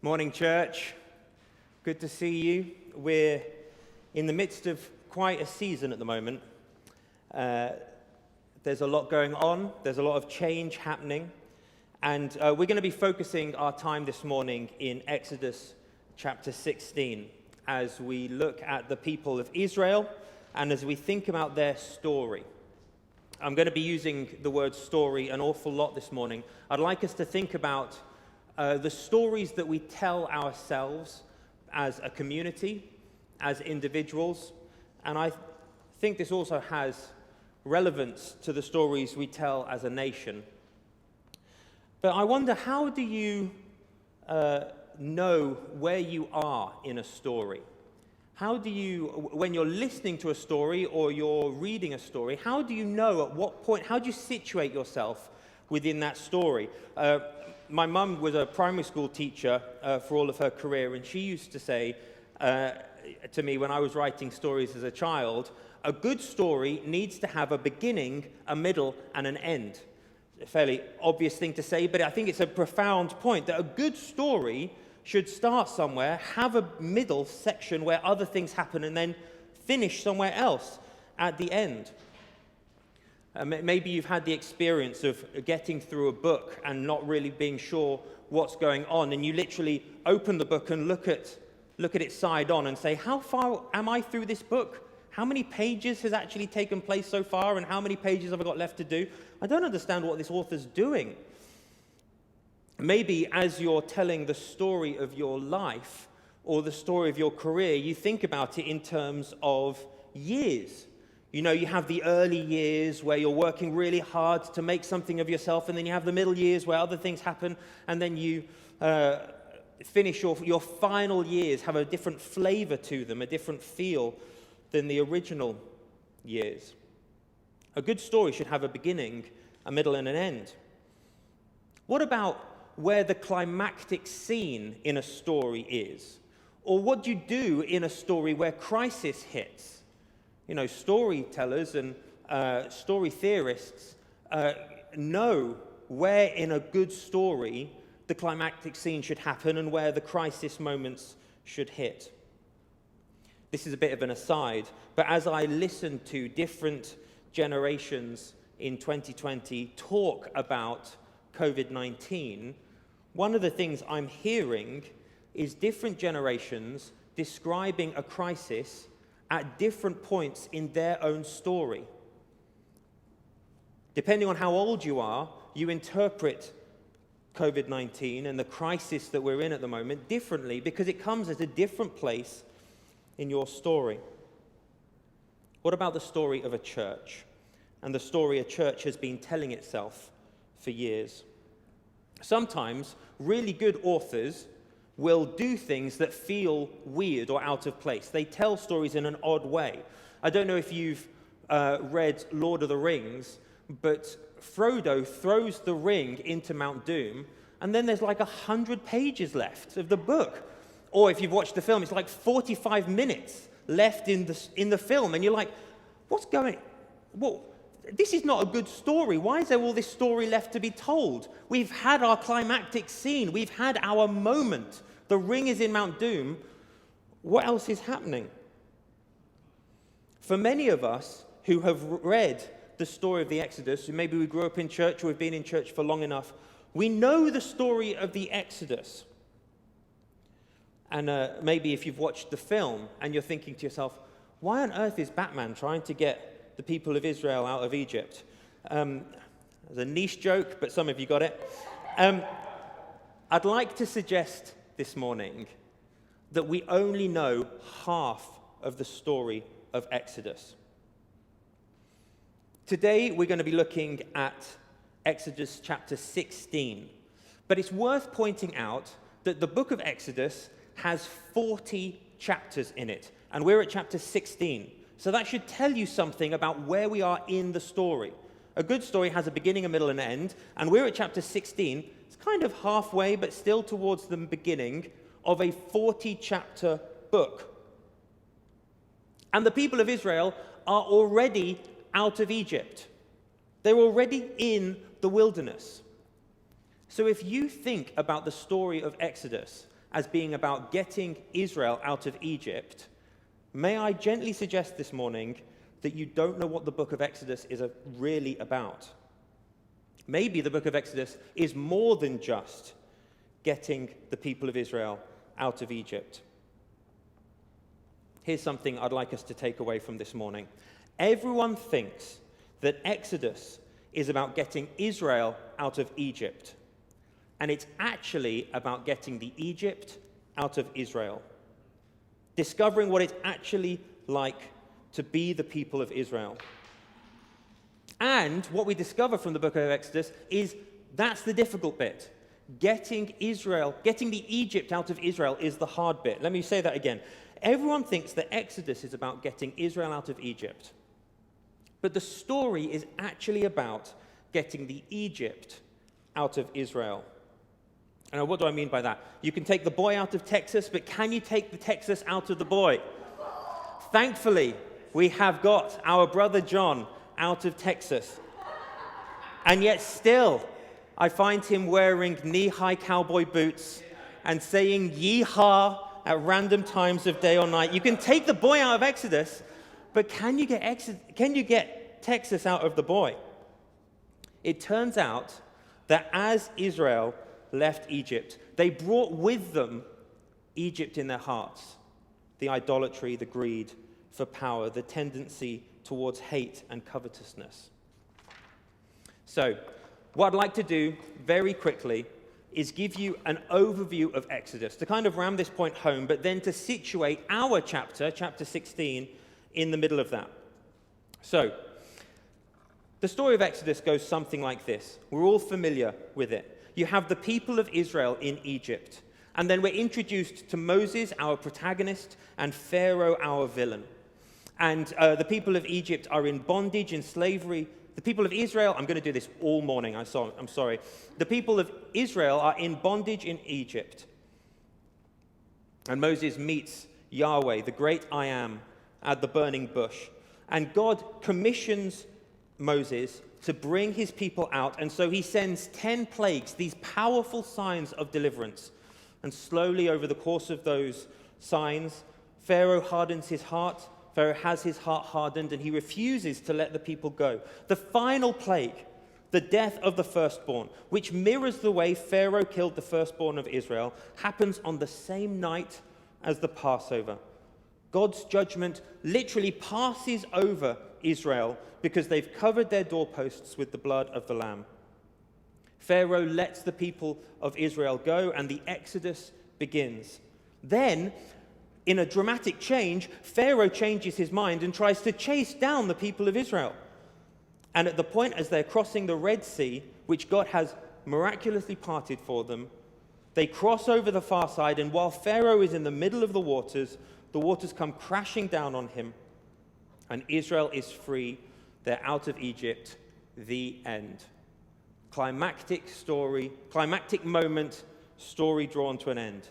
Morning, church. Good to see you. We're in the midst of quite a season at the moment. There's a lot going on. There's a lot of change happening. And we're going to be focusing our time this morning in Exodus chapter 16 as we look at the people of Israel and as we think about their story. I'm going to be using the word story an awful lot this morning. I'd like us to think about the stories that we tell ourselves as a community, as individuals, and I think this also has relevance to the stories we tell as a nation. But I wonder, how do you know where you are in a story? How do you, when you're listening to a story or you're reading a story, how do you know at what point, how do you situate yourself within that story? My mum was a primary school teacher for all of her career, and she used to say to me when I was writing stories as a child, a good story needs to have a beginning, a middle, and an end. A fairly obvious thing to say, but I think it's a profound point that a good story should start somewhere, have a middle section where other things happen, and then finish somewhere else at the end. Maybe you've had the experience of getting through a book and not really being sure what's going on, and you literally open the book and look at it side on and say, how far am I through this book? How many pages has actually taken place so far, and how many pages have I got left to do? I don't understand what this author's doing. Maybe as you're telling the story of your life or the story of your career, you think about it in terms of years. You know, you have the early years where you're working really hard to make something of yourself, and then you have the middle years where other things happen, and then you finish your final years, have a different flavor to them, a different feel than the original years. A good story should have a beginning, a middle, and an end. What about where the climactic scene in a story is? Or what do you do in a story where crisis hits? You know, storytellers and story theorists know where in a good story the climactic scene should happen and where the crisis moments should hit. This is a bit of an aside, but as I listen to different generations in 2020 talk about COVID-19, one of the things I'm hearing is different generations describing a crisis at different points in their own story. Depending on how old you are, you interpret COVID-19 and the crisis that we're in at the moment differently because it comes at a different place in your story. What about the story of a church and the story a church has been telling itself for years? Sometimes really good authors will do things that feel weird or out of place. They tell stories in an odd way. I don't know if you've read Lord of the Rings, but Frodo throws the ring into Mount Doom, and then there's like 100 pages left of the book. Or if you've watched the film, it's like 45 minutes left in the film, and you're like, what's going on? Well, this is not a good story. Why is there all this story left to be told? We've had our climactic scene. We've had our moment. The ring is in Mount Doom. What else is happening? For many of us who have read the story of the Exodus, and maybe we grew up in church or we've been in church for long enough, we know the story of the Exodus. And maybe if you've watched the film and you're thinking to yourself, why on earth is Batman trying to get the people of Israel out of Egypt? It's a niche joke, but some of you got it. I'd like to suggest this morning that we only know half of the story of Exodus. Today, we're going to be looking at Exodus chapter 16. But it's worth pointing out that the book of Exodus has 40 chapters in it, and we're at chapter 16. So that should tell you something about where we are in the story. A good story has a beginning, a middle, and an end, and we're at chapter 16. It's kind of halfway, but still towards the beginning of a 40-chapter book. And the people of Israel are already out of Egypt. They're already in the wilderness. So if you think about the story of Exodus as being about getting Israel out of Egypt, may I gently suggest this morning that you don't know what the book of Exodus is really about. Maybe the book of Exodus is more than just getting the people of Israel out of Egypt. Here's something I'd like us to take away from this morning. Everyone thinks that Exodus is about getting Israel out of Egypt, and it's actually about getting the Egypt out of Israel. Discovering what it's actually like to be the people of Israel. And what we discover from the book of Exodus is that's the difficult bit. Getting the Egypt out of Israel is the hard bit. Let me say that again. Everyone thinks that Exodus is about getting Israel out of Egypt. But the story is actually about getting the Egypt out of Israel. And what do I mean by that? You can take the boy out of Texas, but can you take the Texas out of the boy? Thankfully, we have got our brother John out of Texas. And yet still, I find him wearing knee-high cowboy boots and saying yeehaw at random times of day or night. You can take the boy out of Exodus, but can you get Texas out of the boy? It turns out that as Israel left Egypt, they brought with them Egypt in their hearts. The idolatry, the greed for power, the tendency towards hate and covetousness. So, what I'd like to do very quickly is give you an overview of Exodus, to kind of ram this point home, but then to situate our chapter 16, in the middle of that. So, the story of Exodus goes something like this. We're all familiar with it. You have the people of Israel in Egypt, and then we're introduced to Moses, our protagonist, and Pharaoh, our villain. And the people of Egypt are in bondage, in slavery. The people of Israel, I'm going to do this all morning, I'm sorry. The people of Israel are in bondage in Egypt. And Moses meets Yahweh, the great I Am, at the burning bush. And God commissions Moses to bring his people out. And so he sends 10 plagues, these powerful signs of deliverance. And slowly over the course of those signs, Pharaoh hardens his heart. Pharaoh has his heart hardened, and he refuses to let the people go. The final plague, the death of the firstborn, which mirrors the way Pharaoh killed the firstborn of Israel, happens on the same night as the Passover. God's judgment literally passes over Israel because they've covered their doorposts with the blood of the Lamb. Pharaoh lets the people of Israel go, and the Exodus begins. Then, in a dramatic change, Pharaoh changes his mind and tries to chase down the people of Israel. And at the point as they're crossing the Red Sea, which God has miraculously parted for them, they cross over the far side, and while Pharaoh is in the middle of the waters come crashing down on him, and Israel is free. They're out of Egypt. The end. Climactic moment, story drawn to an end.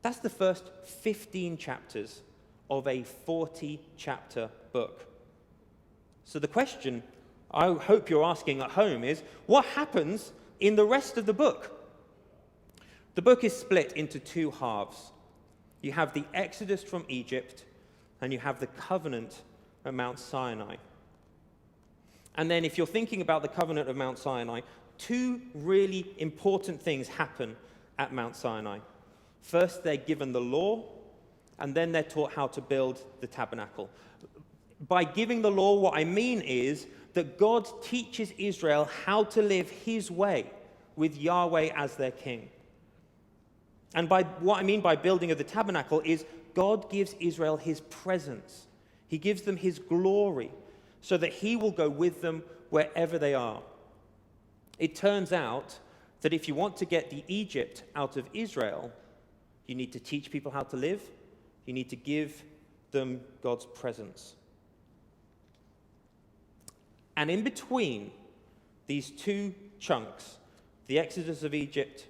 That's the first 15 chapters of a 40-chapter book. So the question I hope you're asking at home is, what happens in the rest of the book? The book is split into two halves. You have the Exodus from Egypt, and you have the covenant at Mount Sinai. And then if you're thinking about the covenant of Mount Sinai, two really important things happen at Mount Sinai. First, they're given the law, and then they're taught how to build the tabernacle. By giving the law, what I mean is that God teaches Israel how to live his way with Yahweh as their king. And by what I mean by building of the tabernacle is God gives Israel his presence. He gives them his glory so that he will go with them wherever they are. It turns out that if you want to get the Egypt out of Israel, you need to teach people how to live. You need to give them God's presence. And in between these two chunks, the Exodus of Egypt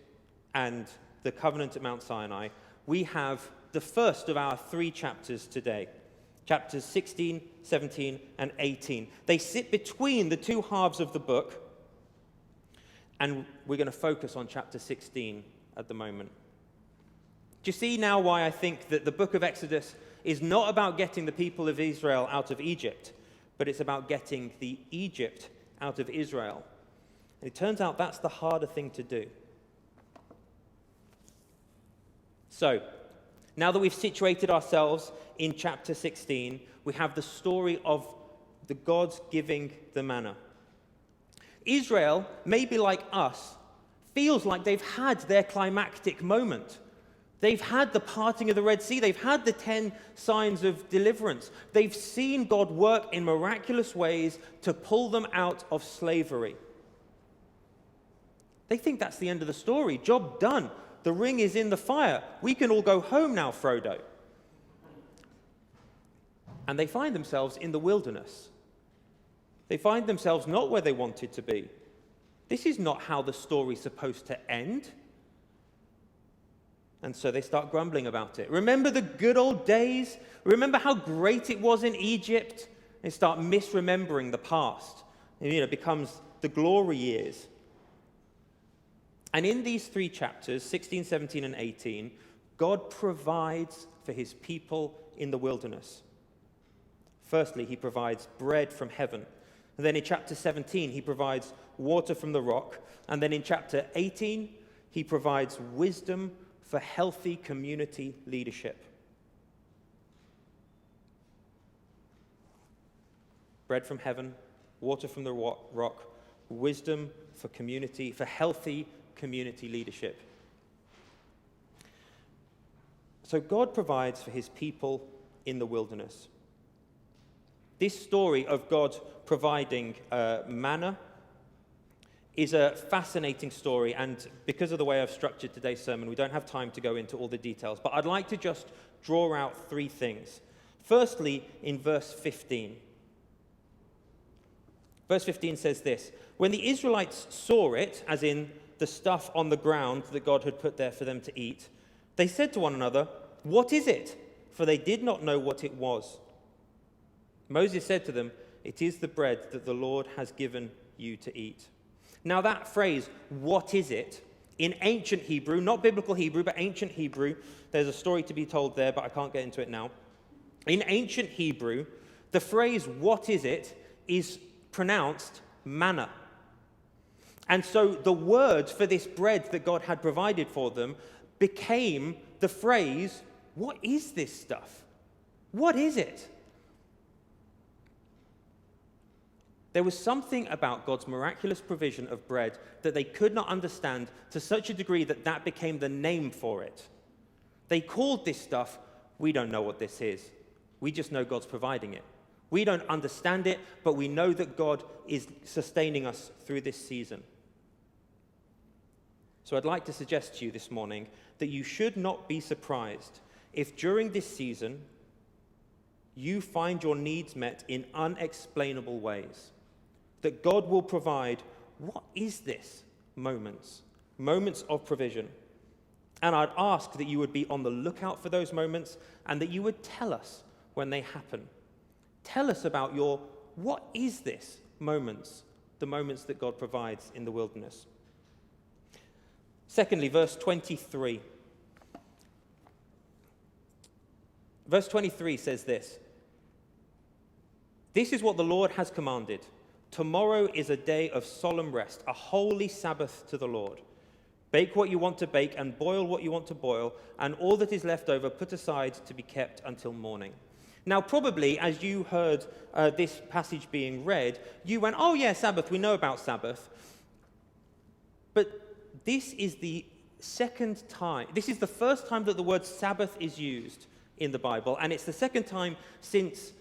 and the covenant at Mount Sinai, we have the first of our 3 chapters today. Chapters 16, 17, and 18. They sit between the two halves of the book, and we're going to focus on chapter 16 at the moment. Do you see now why I think that the book of Exodus is not about getting the people of Israel out of Egypt, but it's about getting the Egypt out of Israel? And it turns out that's the harder thing to do. So, now that we've situated ourselves in chapter 16, we have the story of the gods giving the manna. Israel, maybe like us, feels like they've had their climactic moment. They've had the parting of the Red Sea. They've had the 10 signs of deliverance. They've seen God work in miraculous ways to pull them out of slavery. They think that's the end of the story. Job done. The ring is in the fire. We can all go home now, Frodo. And they find themselves in the wilderness. They find themselves not where they wanted to be. This is not how the story's supposed to end. And so they start grumbling about it. Remember the good old days? Remember how great it was in Egypt? They start misremembering the past. It becomes the glory years. And in these 3 chapters, 16, 17, and 18, God provides for his people in the wilderness. Firstly, he provides bread from heaven. And then in chapter 17, he provides water from the rock. And then in chapter 18, he provides wisdom for healthy community leadership. Bread from heaven, water from the rock, wisdom for healthy community leadership. So God provides for his people in the wilderness. This story of God providing manna is a fascinating story, and because of the way I've structured today's sermon, we don't have time to go into all the details, but I'd like to just draw out 3 things. Firstly, in verse 15. Verse 15 says this: when the Israelites saw it, as in the stuff on the ground that God had put there for them to eat, they said to one another, "What is it?" For they did not know what it was. Moses said to them, "It is the bread that the Lord has given you to eat." Now that phrase, "what is it?" in ancient Hebrew, not biblical Hebrew, but ancient Hebrew, there's a story to be told there, but I can't get into it now. In ancient Hebrew, the phrase, "what is it?" is pronounced manna. And so the word for this bread that God had provided for them became the phrase, "What is this stuff? What is it?" There was something about God's miraculous provision of bread that they could not understand to such a degree that that became the name for it. They called this stuff, "We don't know what this is. We just know God's providing it. We don't understand it, but we know that God is sustaining us through this season." So I'd like to suggest to you this morning that you should not be surprised if during this season you find your needs met in unexplainable ways. That God will provide, what is this? Moments of provision. And I'd ask that you would be on the lookout for those moments and that you would tell us when they happen. Tell us about your, what is this? Moments, the moments that God provides in the wilderness. Secondly, verse 23. Verse 23 says this: "This is what the Lord has commanded. Tomorrow is a day of solemn rest, a holy Sabbath to the Lord. Bake what you want to bake and boil what you want to boil, and all that is left over put aside to be kept until morning." Now, probably, as you heard this passage being read, you went, "Oh yeah, Sabbath, we know about Sabbath." But this is the second time, this is the first time that the word Sabbath is used in the Bible, and it's the second time since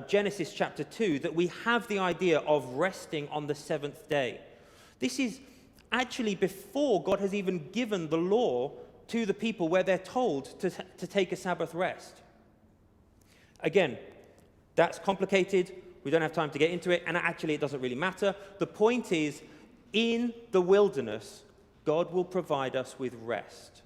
Genesis chapter 2 that we have the idea of resting on the 7th day. This is actually before God has even given the law to the people where they're told to take a Sabbath rest. Again, that's complicated. We don't have time to get into it, and actually it doesn't really matter. The point is, in the wilderness, God will provide us with rest.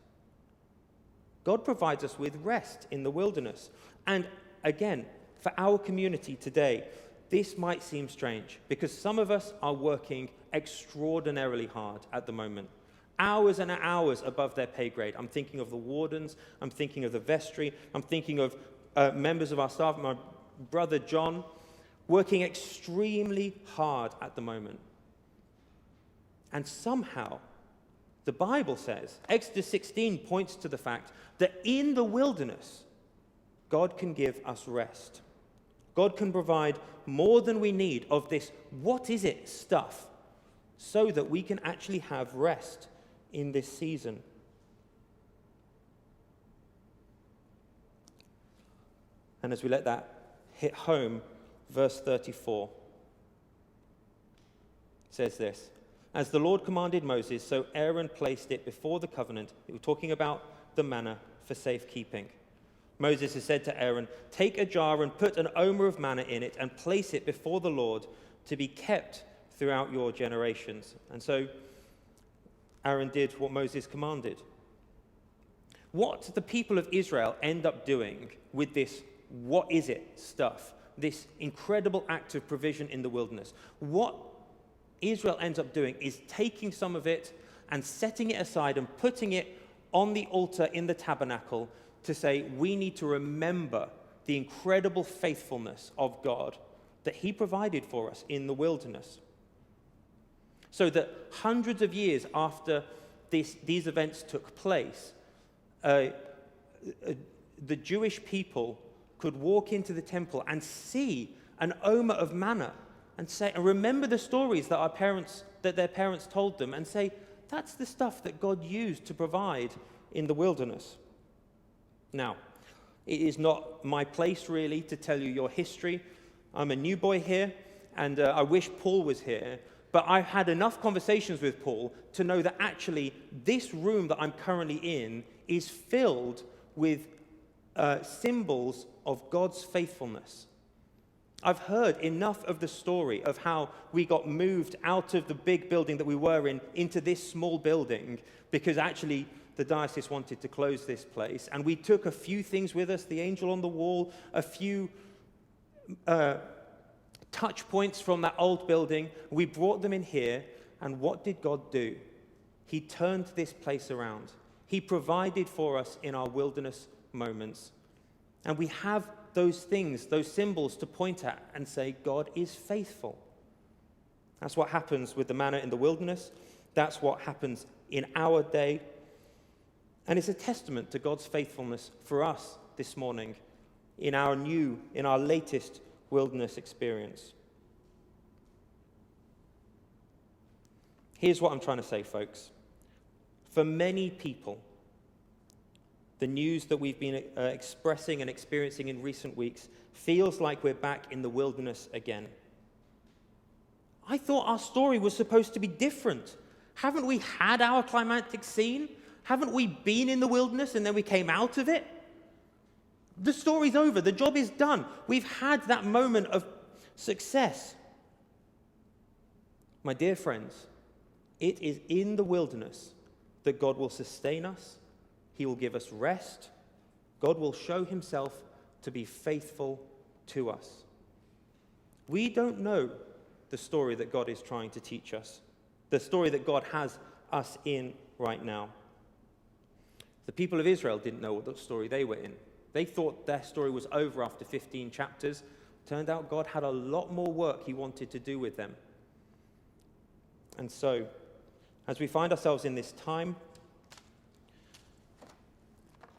God provides us with rest in the wilderness. And again, for our community today, this might seem strange because some of us are working extraordinarily hard at the moment. hours and hours above their pay grade. I'm thinking of the wardens, I'm thinking of the vestry, I'm thinking of members of our staff, my brother John, working extremely hard at the moment. And somehow, the Bible says, Exodus 16 points to the fact that in the wilderness, God can give us rest. God can provide more than we need of this what is it stuff so that we can actually have rest in this season. And as we let that hit home, verse 34 says this: As the Lord commanded Moses, so Aaron placed it before the covenant. We're talking about the manna for safekeeping. Moses has said to Aaron, take a jar and put an omer of manna in it and place it before the Lord to be kept throughout your generations. And so Aaron did what Moses commanded. What the people of Israel end up doing with this what is it stuff, this incredible act of provision in the wilderness, what Israel ends up doing is taking some of it and setting it aside and putting it on the altar in the tabernacle to say we need to remember the incredible faithfulness of God that he provided for us in the wilderness. So that hundreds of years after these events took place, the Jewish people could walk into the temple and see an omer of manna and say, and remember the stories that their parents told them, and say, that's the stuff that God used to provide in the wilderness. Now, it is not my place really to tell you your history. I'm a new boy here, and I wish Paul was here, but I've had enough conversations with Paul to know that actually this room that I'm currently in is filled with symbols of God's faithfulness. I've heard enough of the story of how we got moved out of the big building that we were in into this small building because actually the diocese wanted to close this place. And we took a few things with us, the angel on the wall, a few touch points from that old building. We brought them in here, and what did God do? He turned this place around. He provided for us in our wilderness moments. And we have those things, those symbols to point at and say, God is faithful. That's what happens with the manna in the wilderness. That's what happens in our day. And it's a testament to God's faithfulness for us this morning in our latest wilderness experience. Here's what I'm trying to say, folks. For many people, the news that we've been expressing and experiencing in recent weeks feels like we're back in the wilderness again. I thought our story was supposed to be different. Haven't we had our climactic scene? Haven't we been in the wilderness and then we came out of it? The story's over. The job is done. We've had that moment of success. My dear friends, it is in the wilderness that God will sustain us. He will give us rest. God will show himself to be faithful to us. We don't know the story that God is trying to teach us, the story that God has us in right now. The people of Israel didn't know what story they were in. They thought their story was over after 15 chapters. Turned out God had a lot more work he wanted to do with them. And so, as we find ourselves in this time,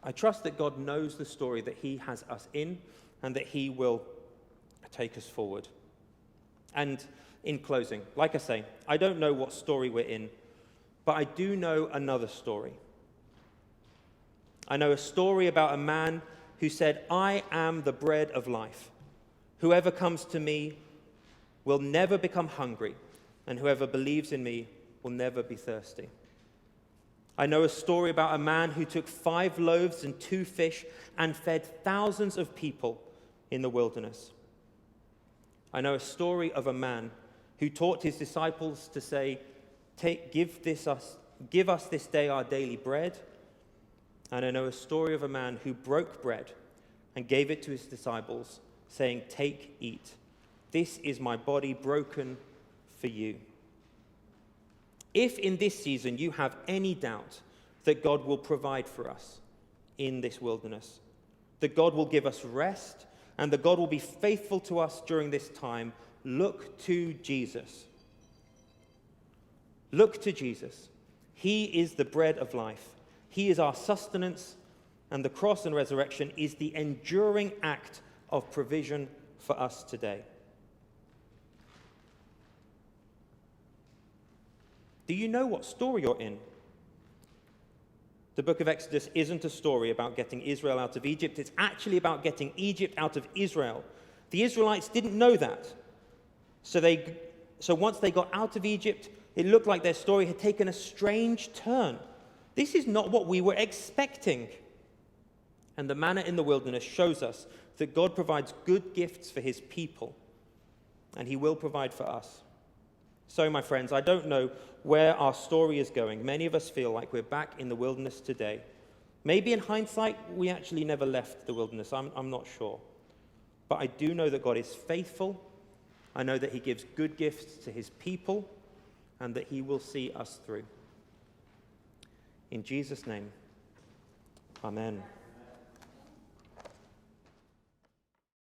I trust that God knows the story that he has us in and that he will take us forward. And in closing, like I say, I don't know what story we're in, but I do know another story. I know a story about a man who said, I am the bread of life. Whoever comes to me will never become hungry, and whoever believes in me will never be thirsty. I know a story about a man who took 5 loaves and 2 fish and fed thousands of people in the wilderness. I know a story of a man who taught his disciples to say, give us this day our daily bread. And I know a story of a man who broke bread and gave it to his disciples, saying, take, eat. This is my body broken for you. If in this season you have any doubt that God will provide for us in this wilderness, that God will give us rest, and that God will be faithful to us during this time, look to Jesus. Look to Jesus. He is the bread of life. He is our sustenance, and the cross and resurrection is the enduring act of provision for us today. Do you know what story you're in? The book of Exodus isn't a story about getting Israel out of Egypt. It's actually about getting Egypt out of Israel. The Israelites didn't know that. So once they got out of Egypt, it looked like their story had taken a strange turn. This is not what we were expecting. And the manna in the wilderness shows us that God provides good gifts for his people, and he will provide for us. So, my friends, I don't know where our story is going. Many of us feel like we're back in the wilderness today. Maybe in hindsight, we actually never left the wilderness. I'm not sure. But I do know that God is faithful. I know that he gives good gifts to his people, and that he will see us through. In Jesus' name, amen.